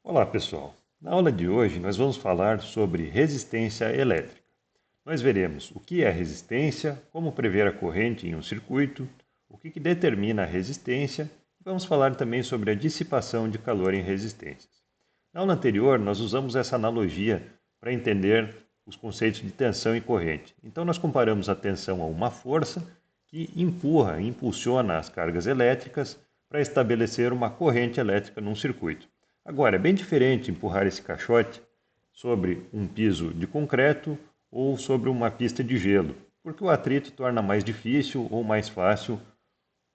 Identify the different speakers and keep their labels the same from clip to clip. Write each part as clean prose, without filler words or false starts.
Speaker 1: Olá, pessoal. Na aula de hoje, nós vamos falar sobre resistência elétrica. Nós veremos o que é resistência, como prever a corrente em um circuito, o que determina a resistência e vamos falar também sobre a dissipação de calor em resistências. Na aula anterior, nós usamos essa analogia para entender os conceitos de tensão e corrente. Então, nós comparamos a tensão a uma força que impulsiona as cargas elétricas para estabelecer uma corrente elétrica num circuito. Agora, é bem diferente empurrar esse caixote sobre um piso de concreto ou sobre uma pista de gelo, porque o atrito torna mais difícil ou mais fácil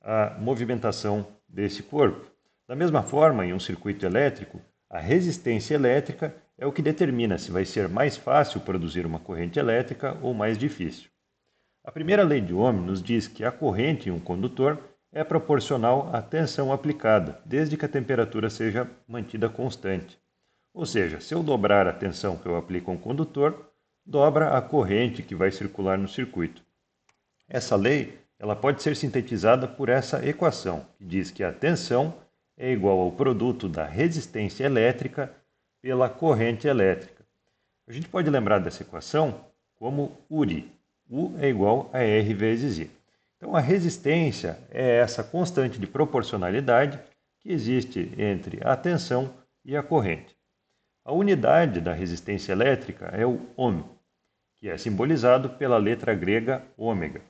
Speaker 1: a movimentação desse corpo. Da mesma forma, em um circuito elétrico, a resistência elétrica é o que determina se vai ser mais fácil produzir uma corrente elétrica ou mais difícil. A primeira lei de Ohm nos diz que a corrente em um condutor é proporcional à tensão aplicada, desde que a temperatura seja mantida constante. Ou seja, se eu dobrar a tensão que eu aplico a um condutor, dobra a corrente que vai circular no circuito. Essa lei ela pode ser sintetizada por essa equação, que diz que a tensão é igual ao produto da resistência elétrica pela corrente elétrica. A gente pode lembrar dessa equação como URI. U é igual a R vezes I. Então, a resistência é essa constante de proporcionalidade que existe entre a tensão e a corrente. A unidade da resistência elétrica é o ohm, que é simbolizado pela letra grega ômega.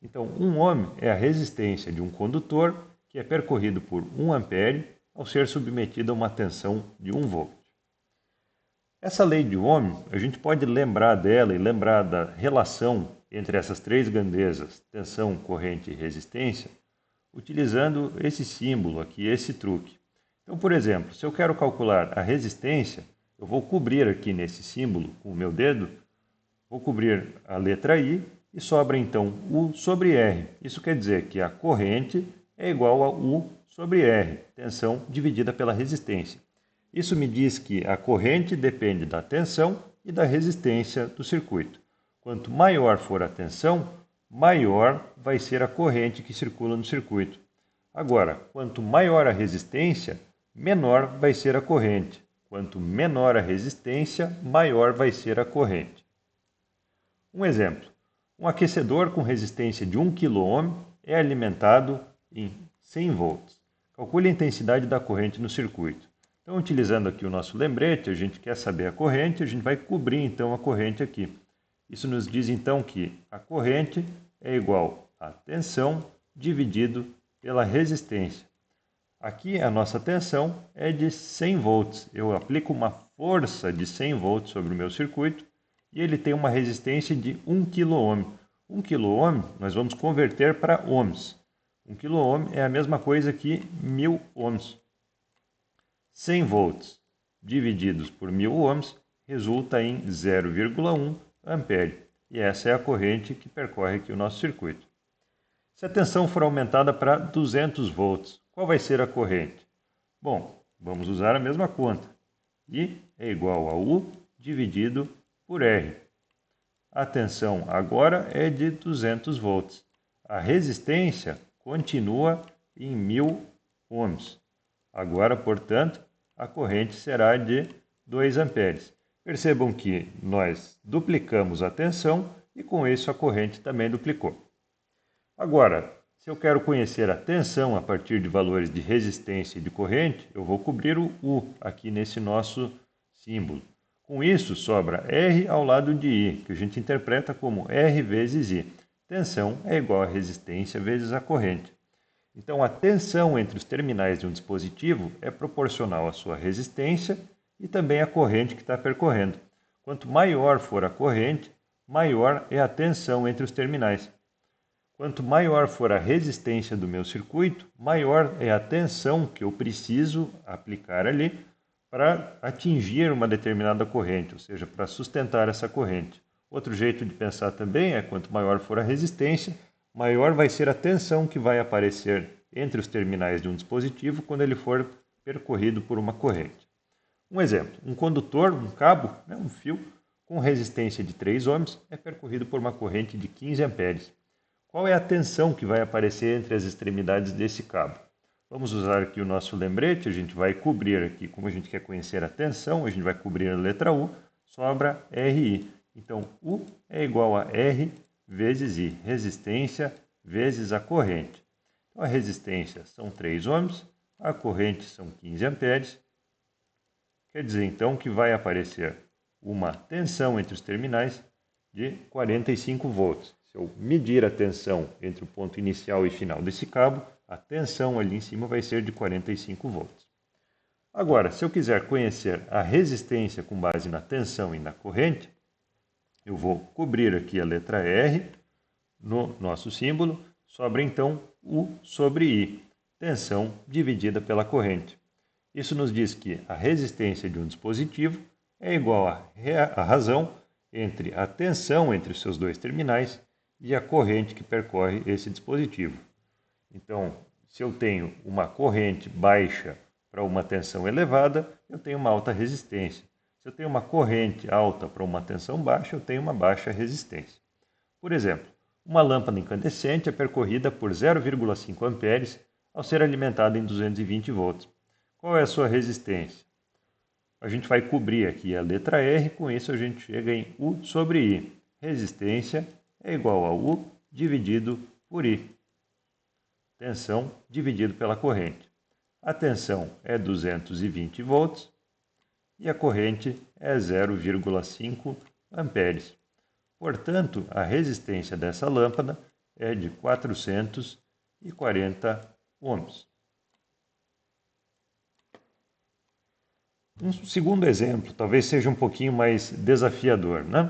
Speaker 1: Então, 1 ohm é a resistência de um condutor que é percorrido por 1 ampere ao ser submetido a uma tensão de 1 volt. Essa lei de Ohm, a gente pode lembrar dela e lembrar da relação entre essas três grandezas, tensão, corrente e resistência, utilizando esse símbolo aqui, esse truque. Então, por exemplo, se eu quero calcular a resistência, eu vou cobrir aqui nesse símbolo com o meu dedo, vou cobrir a letra I e sobra então U sobre R. Isso quer dizer que a corrente é igual a U sobre R, tensão dividida pela resistência. Isso me diz que a corrente depende da tensão e da resistência do circuito. Quanto maior for a tensão, maior vai ser a corrente que circula no circuito. Agora, quanto maior a resistência, menor vai ser a corrente. Quanto menor a resistência, maior vai ser a corrente. Um exemplo: um aquecedor com resistência de 1 kΩ é alimentado em 100 volts. Calcule a intensidade da corrente no circuito. Então, utilizando aqui o nosso lembrete, a gente quer saber a corrente, a gente vai cobrir então a corrente aqui. Isso nos diz então que a corrente é igual a tensão dividido pela resistência. Aqui a nossa tensão é de 100 volts. Eu aplico uma força de 100 volts sobre o meu circuito e ele tem uma resistência de 1 kΩ. 1 kΩ nós vamos converter para ohms. 1 kΩ é a mesma coisa que 1000 ohms. 100 volts divididos por 1000 ohms resulta em 0,1 ampere. E essa é a corrente que percorre aqui o nosso circuito. Se a tensão for aumentada para 200 volts, qual vai ser a corrente? Bom, vamos usar a mesma conta. I é igual a U dividido por R. A tensão agora é de 200 volts. A resistência continua em 1000 ohms. Agora, portanto, a corrente será de 2 amperes. Percebam que nós duplicamos a tensão e com isso a corrente também duplicou. Agora, se eu quero conhecer a tensão a partir de valores de resistência e de corrente, eu vou cobrir o U aqui nesse nosso símbolo. Com isso, sobra R ao lado de I, que a gente interpreta como R vezes I. Tensão é igual a resistência vezes a corrente. Então, a tensão entre os terminais de um dispositivo é proporcional à sua resistência e também à corrente que está percorrendo. Quanto maior for a corrente, maior é a tensão entre os terminais. Quanto maior for a resistência do meu circuito, maior é a tensão que eu preciso aplicar ali para atingir uma determinada corrente, ou seja, para sustentar essa corrente. Outro jeito de pensar também é quanto maior for a resistência, maior vai ser a tensão que vai aparecer entre os terminais de um dispositivo quando ele for percorrido por uma corrente. Um exemplo, um condutor, um cabo, um fio, com resistência de 3 ohms, é percorrido por uma corrente de 15 amperes. Qual é a tensão que vai aparecer entre as extremidades desse cabo? Vamos usar aqui o nosso lembrete, a gente vai cobrir aqui, como a gente quer conhecer a tensão, a gente vai cobrir a letra U, sobra RI. Então, U é igual a R vezes I, resistência vezes a corrente. Então, a resistência são 3 ohms, a corrente são 15 amperes. Quer dizer, então, que vai aparecer uma tensão entre os terminais de 45 volts. Se eu medir a tensão entre o ponto inicial e final desse cabo, a tensão ali em cima vai ser de 45 volts. Agora, se eu quiser conhecer a resistência com base na tensão e na corrente, eu vou cobrir aqui a letra R no nosso símbolo, sobra então U sobre I, tensão dividida pela corrente. Isso nos diz que a resistência de um dispositivo é igual à razão entre a tensão entre os seus dois terminais e a corrente que percorre esse dispositivo. Então, se eu tenho uma corrente baixa para uma tensão elevada, eu tenho uma alta resistência. Se eu tenho uma corrente alta para uma tensão baixa, eu tenho uma baixa resistência. Por exemplo, uma lâmpada incandescente é percorrida por 0,5 amperes ao ser alimentada em 220 volts. Qual é a sua resistência? A gente vai cobrir aqui a letra R, com isso a gente chega em U sobre I. Resistência é igual a U dividido por I. Tensão dividido pela corrente. A tensão é 220 volts e a corrente é 0,5 amperes. Portanto, a resistência dessa lâmpada é de 440 ohms. Um segundo exemplo, talvez seja um pouquinho mais desafiador, né?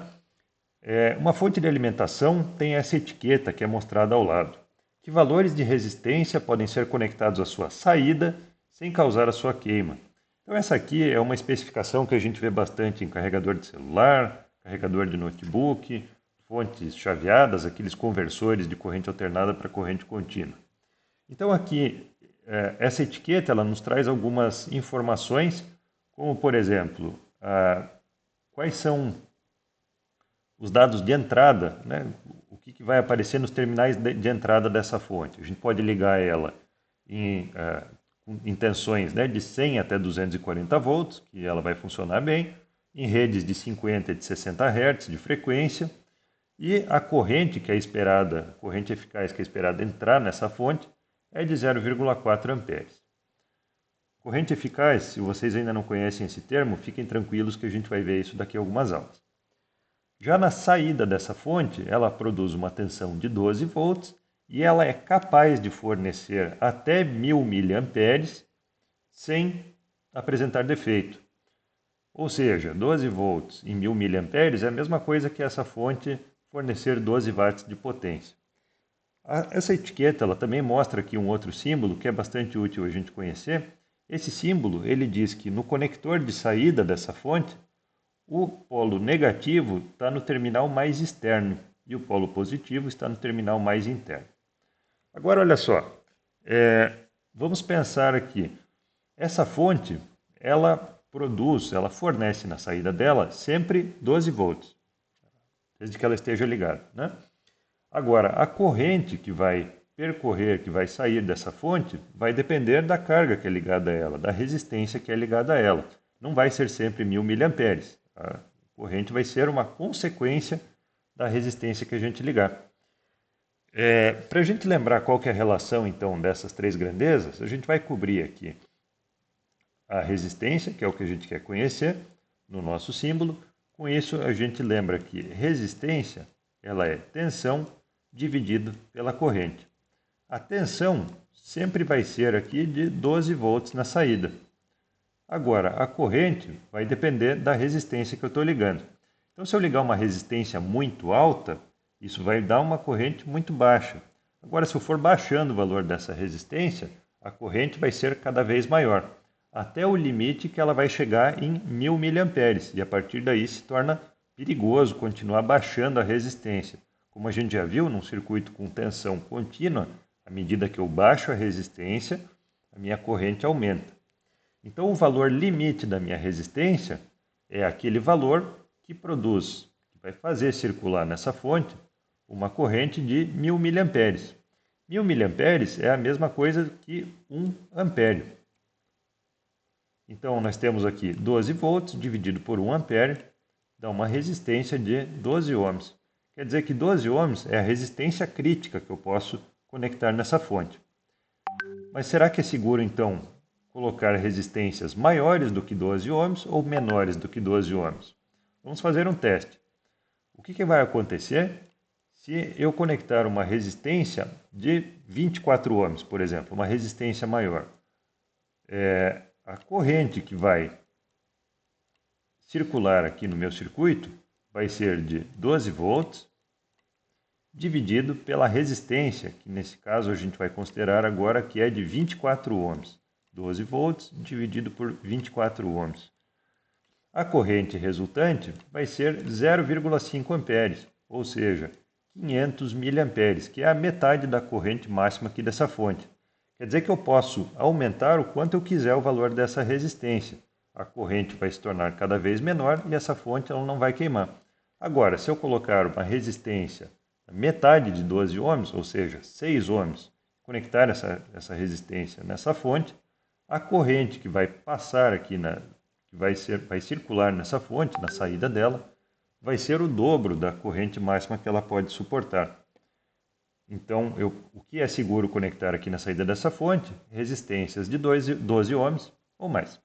Speaker 1: Uma fonte de alimentação tem essa etiqueta que é mostrada ao lado. Que valores de resistência podem ser conectados à sua saída sem causar a sua queima? Então essa aqui é uma especificação que a gente vê bastante em carregador de celular, carregador de notebook, fontes chaveadas, aqueles conversores de corrente alternada para corrente contínua. Então aqui, essa etiqueta ela nos traz algumas informações, como por exemplo, quais são os dados de entrada, né? O que vai aparecer nos terminais de entrada dessa fonte. A gente pode ligar ela em tensões, né, de 100 até 240 volts, que ela vai funcionar bem, em redes de 50 e de 60 Hz de frequência, e a corrente que é esperada, a corrente eficaz que é esperada entrar nessa fonte, é de 0,4 amperes. Corrente eficaz, se vocês ainda não conhecem esse termo, fiquem tranquilos que a gente vai ver isso daqui a algumas aulas. Já na saída dessa fonte, ela produz uma tensão de 12 volts e ela é capaz de fornecer até 1000 mA sem apresentar defeito. Ou seja, 12 volts em 1000 mA é a mesma coisa que essa fonte fornecer 12 watts de potência. Essa etiqueta ela também mostra aqui um outro símbolo que é bastante útil a gente conhecer. Esse símbolo ele diz que no conector de saída dessa fonte, o polo negativo está no terminal mais externo e o polo positivo está no terminal mais interno. Agora, olha só, vamos pensar aqui. Essa fonte, ela fornece na saída dela sempre 12 volts, desde que ela esteja ligada, né? Agora, a corrente que vai percorrer, que vai sair dessa fonte, vai depender da carga que é ligada a ela, da resistência que é ligada a ela. Não vai ser sempre 1000 mA. A corrente vai ser uma consequência da resistência que a gente ligar. Para a gente lembrar qual que é a relação, então, dessas três grandezas, a gente vai cobrir aqui a resistência, que é o que a gente quer conhecer, no nosso símbolo. Com isso, a gente lembra que resistência ela é tensão dividido pela corrente. A tensão sempre vai ser aqui de 12 volts na saída. Agora, a corrente vai depender da resistência que eu estou ligando. Então, se eu ligar uma resistência muito alta, isso vai dar uma corrente muito baixa. Agora, se eu for baixando o valor dessa resistência, a corrente vai ser cada vez maior, até o limite que ela vai chegar em 1000 mA, e a partir daí se torna perigoso continuar baixando a resistência. Como a gente já viu, num circuito com tensão contínua, à medida que eu baixo a resistência, a minha corrente aumenta. Então, o valor limite da minha resistência é aquele valor que vai fazer circular nessa fonte uma corrente de 1000 mA. 1000 miliamperes é a mesma coisa que 1 ampere. Então, nós temos aqui 12 volts dividido por 1 ampere, dá uma resistência de 12 ohms. Quer dizer que 12 ohms é a resistência crítica que eu posso conectar nessa fonte. Mas será que é seguro, então, colocar resistências maiores do que 12 ohms ou menores do que 12 ohms? Vamos fazer um teste. O que vai acontecer se eu conectar uma resistência de 24 ohms, por exemplo, uma resistência maior? A corrente que vai circular aqui no meu circuito vai ser de 12 volts dividido pela resistência, que nesse caso a gente vai considerar agora que é de 24 ohms. 12 volts dividido por 24 ohms. A corrente resultante vai ser 0,5 amperes, ou seja, 500 miliamperes, que é a metade da corrente máxima aqui dessa fonte. Quer dizer que eu posso aumentar o quanto eu quiser o valor dessa resistência. A corrente vai se tornar cada vez menor e essa fonte ela não vai queimar. Agora, se eu colocar uma resistência metade de 12 ohms, ou seja, 6 ohms, conectar essa resistência nessa fonte, a corrente que vai passar aqui, que vai circular nessa fonte, na saída dela, vai ser o dobro da corrente máxima que ela pode suportar. Então, o que é seguro conectar aqui na saída dessa fonte? Resistências de 12 ohms ou mais.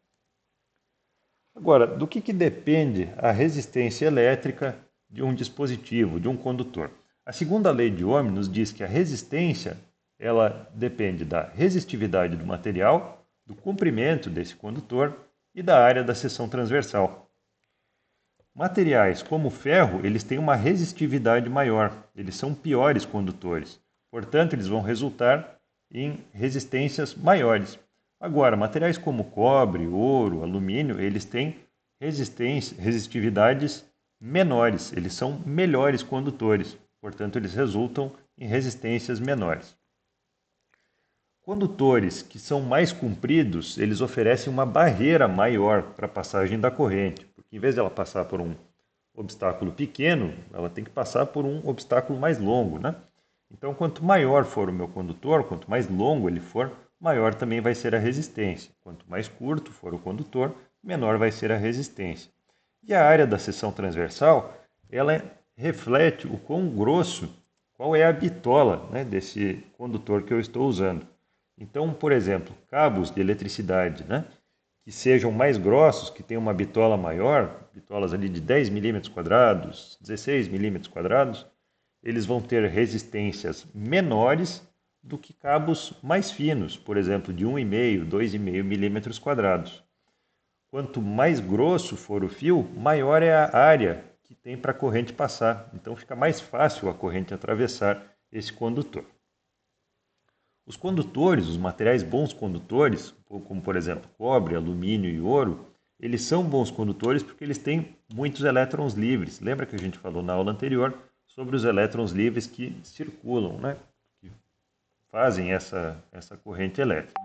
Speaker 1: Agora, do que depende a resistência elétrica de um dispositivo, de um condutor? A segunda lei de Ohm nos diz que a resistência ela depende da resistividade do material, do comprimento desse condutor e da área da seção transversal. Materiais como o ferro, eles têm uma resistividade maior, eles são piores condutores, portanto, eles vão resultar em resistências maiores. Agora, materiais como cobre, ouro, alumínio, eles têm resistividades menores, eles são melhores condutores, portanto, eles resultam em resistências menores. Condutores que são mais compridos, eles oferecem uma barreira maior para a passagem da corrente, porque em vez de ela passar por um obstáculo pequeno, ela tem que passar por um obstáculo mais longo, né? Então, quanto maior for o meu condutor, quanto mais longo ele for, maior também vai ser a resistência. Quanto mais curto for o condutor, menor vai ser a resistência. E a área da seção transversal, ela reflete o quão grosso, qual é a bitola, né, desse condutor que eu estou usando. Então, por exemplo, cabos de eletricidade, né, que sejam mais grossos, que tenham uma bitola maior, bitolas ali de 10 milímetros quadrados, 16 milímetros quadrados, eles vão ter resistências menores do que cabos mais finos, por exemplo, de 1,5, 2,5 milímetros quadrados. Quanto mais grosso for o fio, maior é a área que tem para a corrente passar. Então fica mais fácil a corrente atravessar esse condutor. Os condutores, os materiais bons condutores, como por exemplo cobre, alumínio e ouro, eles são bons condutores porque eles têm muitos elétrons livres. Lembra que a gente falou na aula anterior sobre os elétrons livres que circulam, né? Que fazem essa corrente elétrica.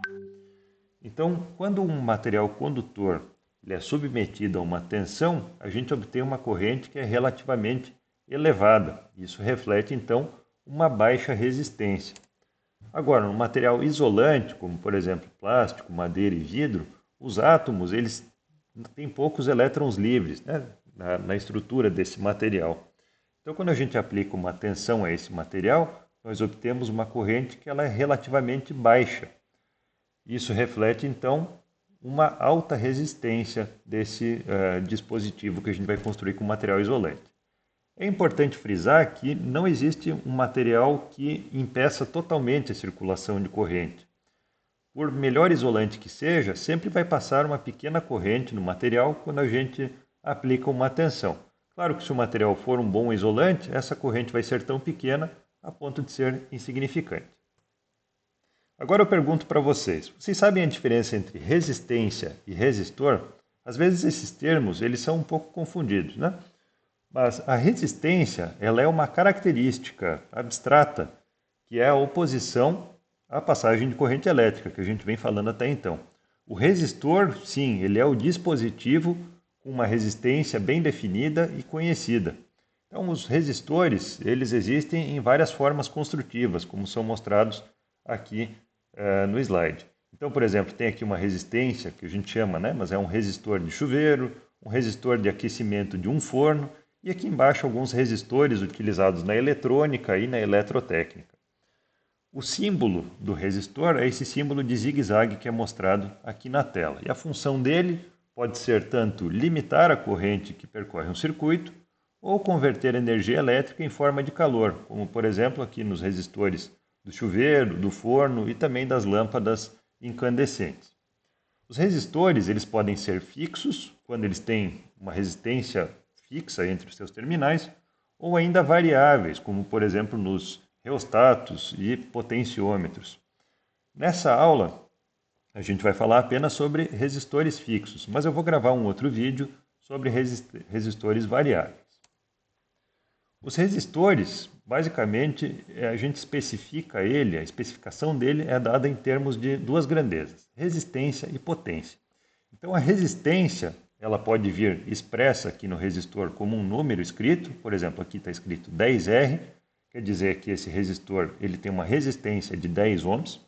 Speaker 1: Então, quando um material condutor ele é submetido a uma tensão, a gente obtém uma corrente que é relativamente elevada. Isso reflete, então, uma baixa resistência. Agora, no material isolante, como por exemplo plástico, madeira e vidro, os átomos eles têm poucos elétrons livres, né, na estrutura desse material. Então, quando a gente aplica uma tensão a esse material, nós obtemos uma corrente que ela é relativamente baixa. Isso reflete, então, uma alta resistência desse dispositivo que a gente vai construir com material isolante. É importante frisar que não existe um material que impeça totalmente a circulação de corrente. Por melhor isolante que seja, sempre vai passar uma pequena corrente no material quando a gente aplica uma tensão. Claro que se o material for um bom isolante, essa corrente vai ser tão pequena a ponto de ser insignificante. Agora eu pergunto para vocês sabem a diferença entre resistência e resistor? Às vezes esses termos eles são um pouco confundidos, né? Mas a resistência ela é uma característica abstrata que é a oposição à passagem de corrente elétrica, que a gente vem falando até então. O resistor, sim, ele é o dispositivo com uma resistência bem definida e conhecida. Então, os resistores, eles existem em várias formas construtivas, como são mostrados aqui no slide. Então, por exemplo, tem aqui uma resistência, que a gente chama, né, mas é um resistor de chuveiro, um resistor de aquecimento de um forno, e aqui embaixo alguns resistores utilizados na eletrônica e na eletrotécnica. O símbolo do resistor é esse símbolo de zigue-zague que é mostrado aqui na tela. E a função dele pode ser tanto limitar a corrente que percorre um circuito, ou converter energia elétrica em forma de calor, como por exemplo aqui nos resistores do chuveiro, do forno e também das lâmpadas incandescentes. Os resistores eles podem ser fixos, quando eles têm uma resistência fixa entre os seus terminais, ou ainda variáveis, como por exemplo nos reostatos e potenciômetros. Nessa aula, a gente vai falar apenas sobre resistores fixos, mas eu vou gravar um outro vídeo sobre resistores variáveis. Os resistores, basicamente, a gente especifica ele, a especificação dele é dada em termos de duas grandezas, resistência e potência. Então, a resistência, ela pode vir expressa aqui no resistor como um número escrito, por exemplo, aqui está escrito 10R, quer dizer que esse resistor ele tem uma resistência de 10 ohms,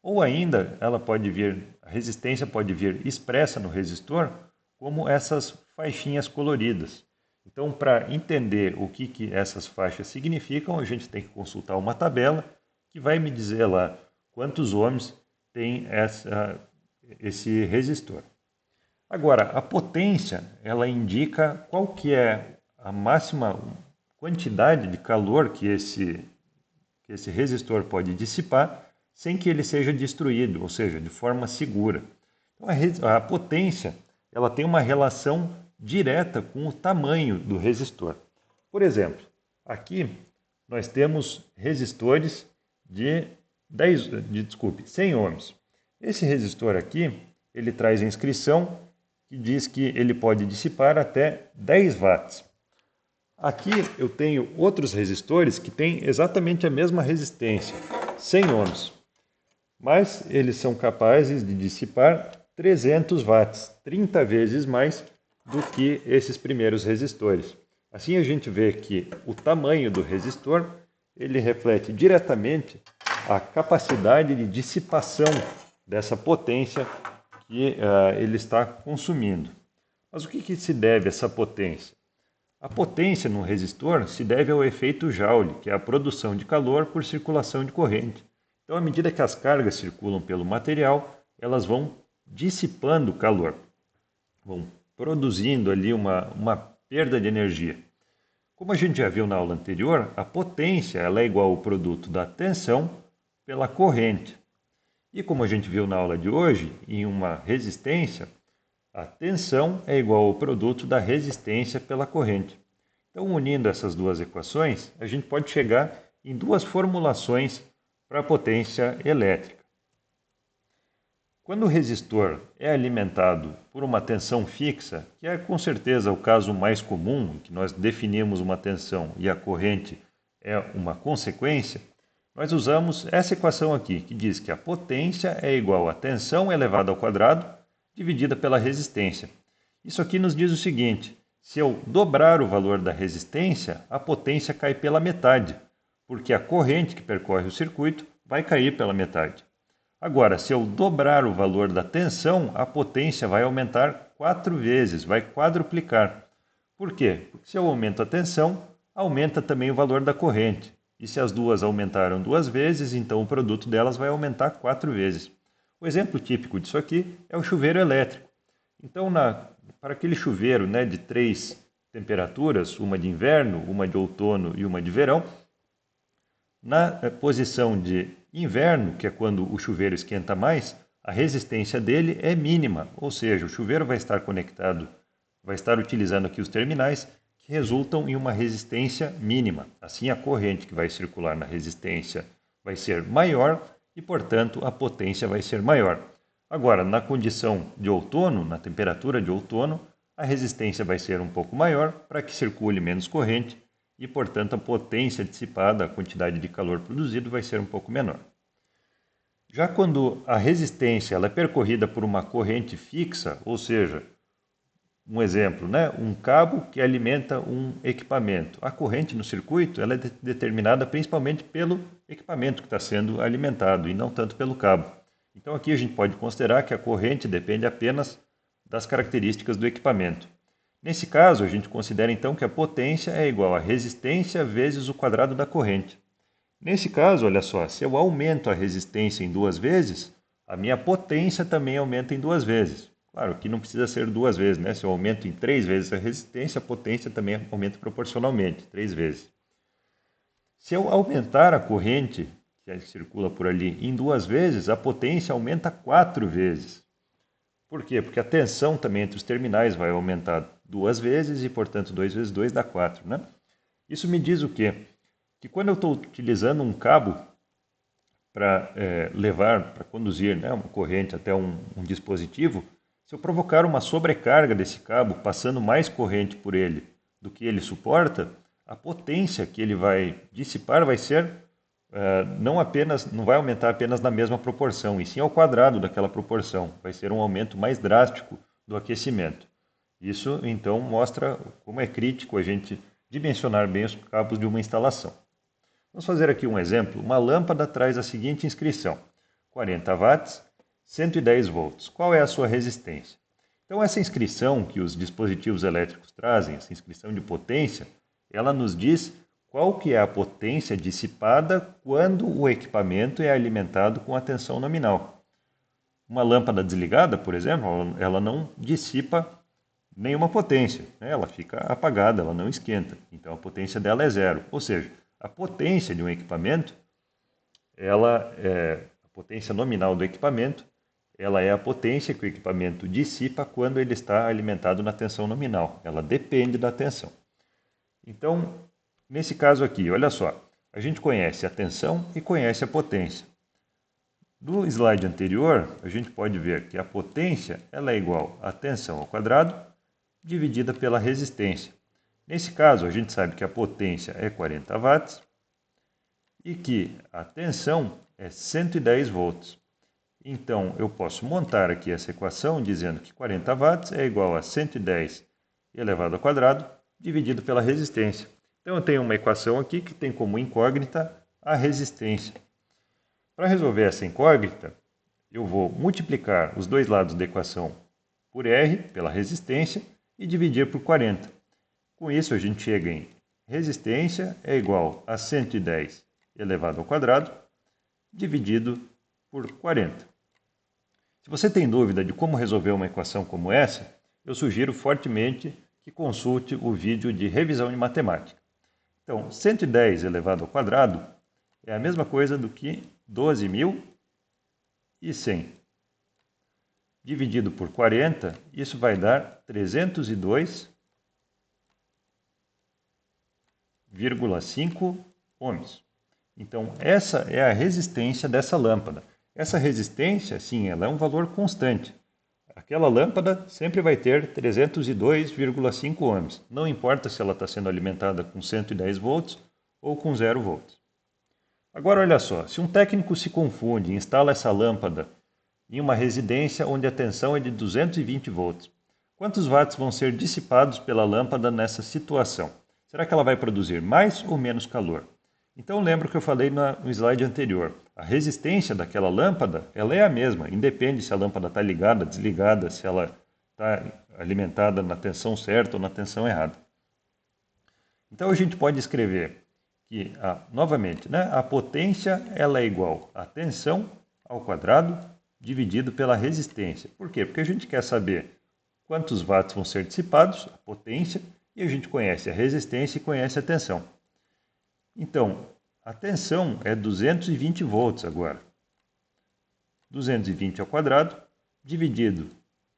Speaker 1: ou ainda a resistência pode vir expressa no resistor como essas faixinhas coloridas. Então, para entender o que essas faixas significam, a gente tem que consultar uma tabela que vai me dizer lá quantos ohms tem esse resistor. Agora, a potência, ela indica qual que é a máxima quantidade de calor que esse resistor pode dissipar sem que ele seja destruído, ou seja, de forma segura. Então, a potência ela tem uma relação direta com o tamanho do resistor. Por exemplo, aqui nós temos resistores de 100 ohms. Esse resistor aqui, ele traz a inscrição que diz que ele pode dissipar até 10 watts. Aqui eu tenho outros resistores que têm exatamente a mesma resistência, 100 ohms, mas eles são capazes de dissipar 300 watts, 30 vezes mais do que esses primeiros resistores. Assim a gente vê que o tamanho do resistor ele reflete diretamente a capacidade de dissipação dessa potência que ele está consumindo. Mas o que se deve a essa potência? A potência num resistor se deve ao efeito Joule, que é a produção de calor por circulação de corrente. Então, à medida que as cargas circulam pelo material, elas vão dissipando calor, vão produzindo ali uma perda de energia. Como a gente já viu na aula anterior, a potência ela é igual ao produto da tensão pela corrente. E como a gente viu na aula de hoje, em uma resistência, a tensão é igual ao produto da resistência pela corrente. Então, unindo essas duas equações, a gente pode chegar em duas formulações para a potência elétrica. Quando o resistor é alimentado por uma tensão fixa, que é com certeza o caso mais comum, em que nós definimos uma tensão e a corrente é uma consequência, nós usamos essa equação aqui, que diz que a potência é igual a tensão elevada ao quadrado, dividida pela resistência. Isso aqui nos diz o seguinte: se eu dobrar o valor da resistência, a potência cai pela metade, porque a corrente que percorre o circuito vai cair pela metade. Agora, se eu dobrar o valor da tensão, a potência vai aumentar 4 vezes, vai quadruplicar. Por quê? Porque se eu aumento a tensão, aumenta também o valor da corrente. E se as duas aumentaram 2 vezes, então o produto delas vai aumentar 4 vezes. O exemplo típico disso aqui é o chuveiro elétrico. Então, para aquele chuveiro de 3 temperaturas, uma de inverno, uma de outono e uma de verão, na posição de inverno, que é quando o chuveiro esquenta mais, a resistência dele é mínima, ou seja, o chuveiro vai estar conectado, vai estar utilizando aqui os terminais que resultam em uma resistência mínima. Assim, a corrente que vai circular na resistência vai ser maior e, portanto, a potência vai ser maior. Agora, na condição de outono, na temperatura de outono, a resistência vai ser um pouco maior para que circule menos corrente e, portanto, a potência dissipada, a quantidade de calor produzido vai ser um pouco menor. Já quando a resistência ela é percorrida por uma corrente fixa, ou seja, um exemplo, né? Um cabo que alimenta um equipamento. A corrente no circuito ela é determinada principalmente pelo equipamento que está sendo alimentado e não tanto pelo cabo. Então aqui a gente pode considerar que a corrente depende apenas das características do equipamento. Nesse caso, a gente considera então que a potência é igual a resistência vezes o quadrado da corrente. Nesse caso, olha só, se eu aumento a resistência em 2 vezes, a minha potência também aumenta em 2 vezes. Claro que não precisa ser 2 vezes, né? Se eu aumento em 3 vezes a resistência, a potência também aumenta proporcionalmente, 3 vezes. Se eu aumentar a corrente que circula por ali em 2 vezes, a potência aumenta 4 vezes. Por quê? Porque a tensão também entre os terminais vai aumentar 2 vezes e, portanto, 2 vezes 2 dá 4, né? Isso me diz o quê? Que quando eu estou utilizando um cabo para levar, para conduzir, né, uma corrente até um dispositivo, se eu provocar uma sobrecarga desse cabo, passando mais corrente por ele do que ele suporta, a potência que ele vai dissipar vai ser não vai aumentar apenas na mesma proporção, e sim ao quadrado daquela proporção. Vai ser um aumento mais drástico do aquecimento. Isso, então, mostra como é crítico a gente dimensionar bem os cabos de uma instalação. Vamos fazer aqui um exemplo. Uma lâmpada traz a seguinte inscrição: 40 watts, 110 volts. Qual é a sua resistência? Então, essa inscrição que os dispositivos elétricos trazem, essa inscrição de potência, ela nos diz qual que é a potência dissipada quando o equipamento é alimentado com a tensão nominal. Uma lâmpada desligada, por exemplo, ela não dissipa nenhuma potência, né? Ela fica apagada, ela não esquenta. Então, a potência dela é zero. Ou seja, a potência de um equipamento, a potência nominal do equipamento, ela é a potência que o equipamento dissipa quando ele está alimentado na tensão nominal. Ela depende da tensão. Então, nesse caso aqui, olha só, a gente conhece a tensão e conhece a potência. Do slide anterior, a gente pode ver que a potência ela é igual a tensão ao quadrado dividida pela resistência. Nesse caso, a gente sabe que a potência é 40 watts e que a tensão é 110 volts. Então, eu posso montar aqui essa equação dizendo que 40 watts é igual a 110 elevado ao quadrado dividido pela resistência. Então, eu tenho uma equação aqui que tem como incógnita a resistência. Para resolver essa incógnita, eu vou multiplicar os dois lados da equação por R, pela resistência, e dividir por 40. Com isso, a gente chega em resistência é igual a 110 elevado ao quadrado dividido por 40. Se você tem dúvida de como resolver uma equação como essa, eu sugiro fortemente que consulte o vídeo de revisão de matemática. Então, 110 elevado ao quadrado é a mesma coisa do que 12.100. Dividido por 40, isso vai dar 302,5 ohms. Então, essa é a resistência dessa lâmpada. Essa resistência, sim, ela é um valor constante. Aquela lâmpada sempre vai ter 302,5 ohms. Não importa se ela está sendo alimentada com 110 volts ou com 0 volts. Agora, olha só, se um técnico se confunde e instala essa lâmpada em uma residência onde a tensão é de 220 volts, quantos watts vão ser dissipados pela lâmpada nessa situação? Será que ela vai produzir mais ou menos calor? Então, lembra que eu falei no slide anterior. A resistência daquela lâmpada ela é a mesma, independe se a lâmpada está ligada, desligada, se ela está alimentada na tensão certa ou na tensão errada. Então, a gente pode escrever que, novamente, né, a potência ela é igual a tensão ao quadrado dividido pela resistência. Por quê? Porque a gente quer saber quantos watts vão ser dissipados, a potência, e a gente conhece a resistência e conhece a tensão. Então, a tensão é 220 volts agora. 220 ao quadrado dividido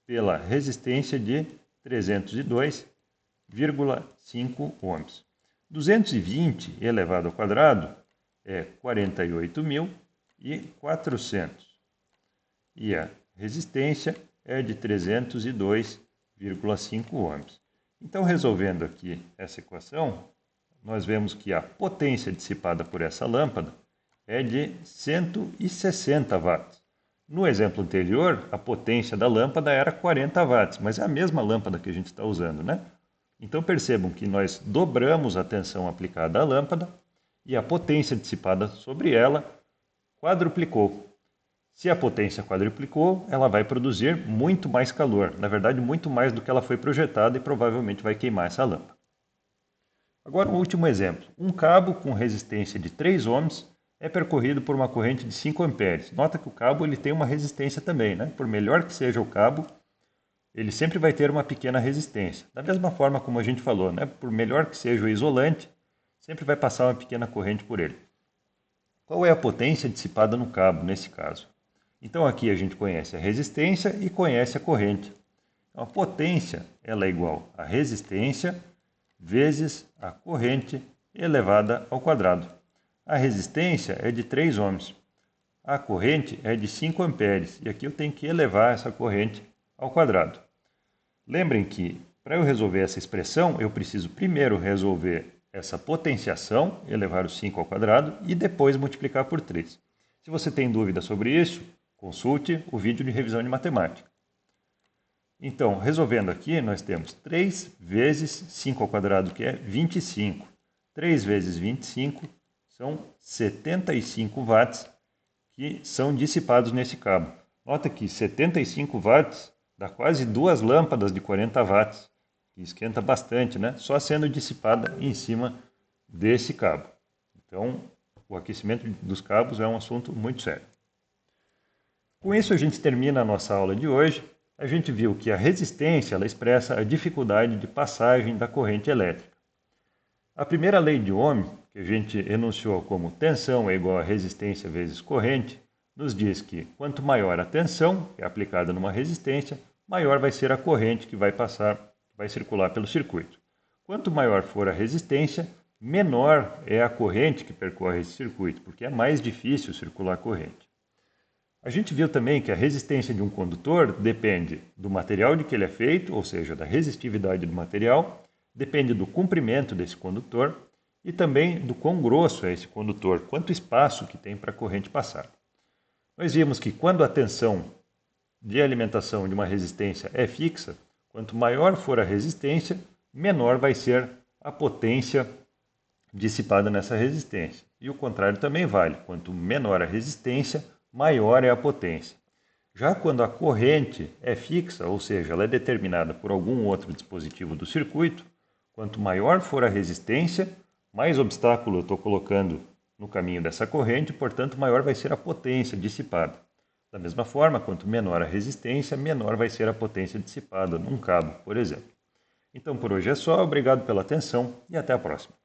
Speaker 1: pela resistência de 302,5 ohms. 220 elevado ao quadrado é 48.400. E a resistência é de 302,5 ohms. Então, resolvendo aqui essa equação, nós vemos que a potência dissipada por essa lâmpada é de 160 watts. No exemplo anterior, a potência da lâmpada era 40 watts, mas é a mesma lâmpada que a gente está usando, né? Então percebam que nós dobramos a tensão aplicada à lâmpada e a potência dissipada sobre ela quadruplicou. Se a potência quadruplicou, ela vai produzir muito mais calor, na verdade muito mais do que ela foi projetada e provavelmente vai queimar essa lâmpada. Agora um último exemplo. Um cabo com resistência de 3 ohms é percorrido por uma corrente de 5 amperes. Nota que o cabo ele tem uma resistência também, né? Por melhor que seja o cabo, ele sempre vai ter uma pequena resistência. Da mesma forma como a gente falou, né? Por melhor que seja o isolante, sempre vai passar uma pequena corrente por ele. Qual é a potência dissipada no cabo nesse caso? Então aqui a gente conhece a resistência e conhece a corrente. Então, a potência ela é igual a resistência vezes a corrente elevada ao quadrado. A resistência é de 3 ohms. A corrente é de 5 amperes. E aqui eu tenho que elevar essa corrente ao quadrado. Lembrem que para eu resolver essa expressão, eu preciso primeiro resolver essa potenciação, elevar o 5 ao quadrado, e depois multiplicar por 3. Se você tem dúvida sobre isso, consulte o vídeo de revisão de matemática. Então, resolvendo aqui, nós temos 3 vezes 5 ao quadrado, que é 25. 3 vezes 25 são 75 watts que são dissipados nesse cabo. Nota que 75 watts dá quase 2 lâmpadas de 40 watts, que esquenta bastante, né? Só sendo dissipada em cima desse cabo. Então, o aquecimento dos cabos é um assunto muito sério. Com isso, a gente termina a nossa aula de hoje. A gente viu que a resistência ela expressa a dificuldade de passagem da corrente elétrica. A primeira lei de Ohm, que a gente enunciou como tensão é igual a resistência vezes corrente, nos diz que quanto maior a tensão, que é aplicada numa resistência, maior vai ser a corrente que vai circular pelo circuito. Quanto maior for a resistência, menor é a corrente que percorre esse circuito, porque é mais difícil circular a corrente. A gente viu também que a resistência de um condutor depende do material de que ele é feito, ou seja, da resistividade do material, depende do comprimento desse condutor e também do quão grosso é esse condutor, quanto espaço que tem para a corrente passar. Nós vimos que quando a tensão de alimentação de uma resistência é fixa, quanto maior for a resistência, menor vai ser a potência dissipada nessa resistência. E o contrário também vale, quanto menor a resistência, maior é a potência. Já quando a corrente é fixa, ou seja, ela é determinada por algum outro dispositivo do circuito, quanto maior for a resistência, mais obstáculo eu estou colocando no caminho dessa corrente, portanto, maior vai ser a potência dissipada. Da mesma forma, quanto menor a resistência, menor vai ser a potência dissipada num cabo, por exemplo. Então, por hoje é só. Obrigado pela atenção e até a próxima.